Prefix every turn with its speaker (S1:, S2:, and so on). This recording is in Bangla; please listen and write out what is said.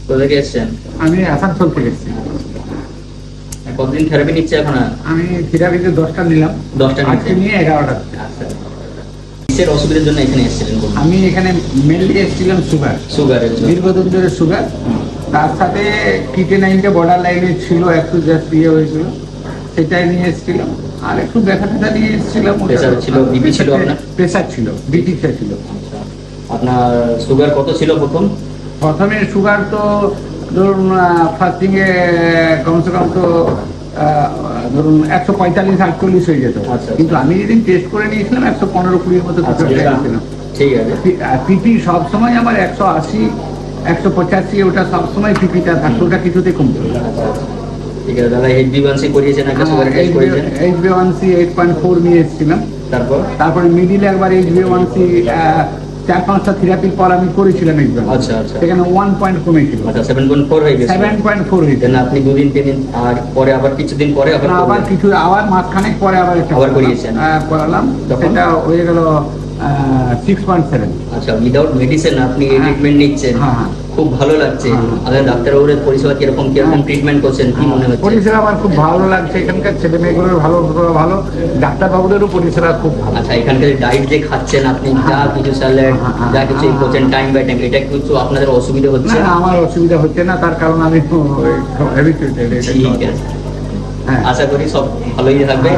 S1: কোথা থেকে এসেছেন?
S2: আমি আসানসোল থেকে এসেছি।
S1: কতদিন থেরাপি নিচ্ছে এখন?
S2: আমি থেরাপিতে 10টা নিলাম,
S1: 10টা
S2: আজকে নিয়ে 11টা।
S1: আচ্ছা, কিসের অসুবিধার জন্য এখানে এসেছিলেন বলুন?
S2: আমি এখানে মেনলি এসেছিলাম
S1: সুগারের জন্য।
S2: দীর্ঘদিন ধরে সুগার, তার সাথে কিডনি বর্ডার লাইনে ছিল, একটু জাস্ট হয়েছিল, সেটাই নিয়ে এসেছিলাম। আর একটু ব্যথা ট্যাথা নিয়ে এসেছিলাম।
S1: প্রেসার ছিল, বিপি ছিল আপনার?
S2: প্রেসার ছিল, বিপিটা ছিল।
S1: আপনার সুগার কত ছিল প্রথম?
S2: প্রথমে সুগার তো ধরুন ফার্স্টিংয়ে কমসে কম তো ধরুন 145-48 হয়ে যেত।
S1: আচ্ছা।
S2: কিন্তু আমি যেদিন টেস্ট করে নিয়েছিলাম 115-20 মতো
S1: আচ্ছা,
S2: গেছিলাম।
S1: ঠিক আছে।
S2: পিপি সবসময় আমার 180-185, ওটা সবসময় পিপিটা থাকতো, ওটা কিছুতেই কমতো না।
S1: ঠিক আছে দাদা, HbA1c করিয়েছেন, একটা সুগার টেস্ট করিয়েছেন?
S2: HbA1c 8.4 নিয়ে এসেছিলাম। তারপরে মিডিলে একবার HbA1c 4-5টা থেরাপির পর আমি করেছিলাম একবার।
S1: আচ্ছা আচ্ছা।
S2: সেখানে 1 পয়েন্ট কমেছিল।
S1: আচ্ছা, 7.4 হয়ে গেছে।
S2: 7.4 হয়েছে।
S1: আপনি 2-3 দিন আর পরে আবার কিছুদিন পরে
S2: আবার মাসখানেক পরে আবার
S1: করিয়েছেন?
S2: করালাম, সেটা হয়ে গেল 6.7।
S1: আচ্ছা, উইদাউট মেডিসিন আপনি এই ট্রিটমেন্ট নিচ্ছেন?
S2: হ্যাঁ।
S1: খুব ভালো লাগছে। আমাদের ডাক্তারবাবুদের পরিষেবা কিরকম ট্রিটমেন্ট করছেন, কি মনে হচ্ছে?
S2: পরিষেবা আমার খুব ভালো লাগছে, এখানকার ছেলে মেয়েগুলোর ভালো, ডাক্তারবাবুদেরও পরিষেবা খুব ভালো।
S1: আচ্ছা, এখানকার ডায়েট যে খাচ্ছেন আপনি, যা কিছু স্যালাড, যা কিছু করছেন টাইম বাই টাইম, এটা কিছু আপনাদের অসুবিধা হচ্ছে?
S2: না, আমার অসুবিধা হচ্ছে না, তার কারণ আমি হ্যাবিচুয়েটেড।
S1: ঠিক আছে, আশা করি সব ভালোই থাকবে।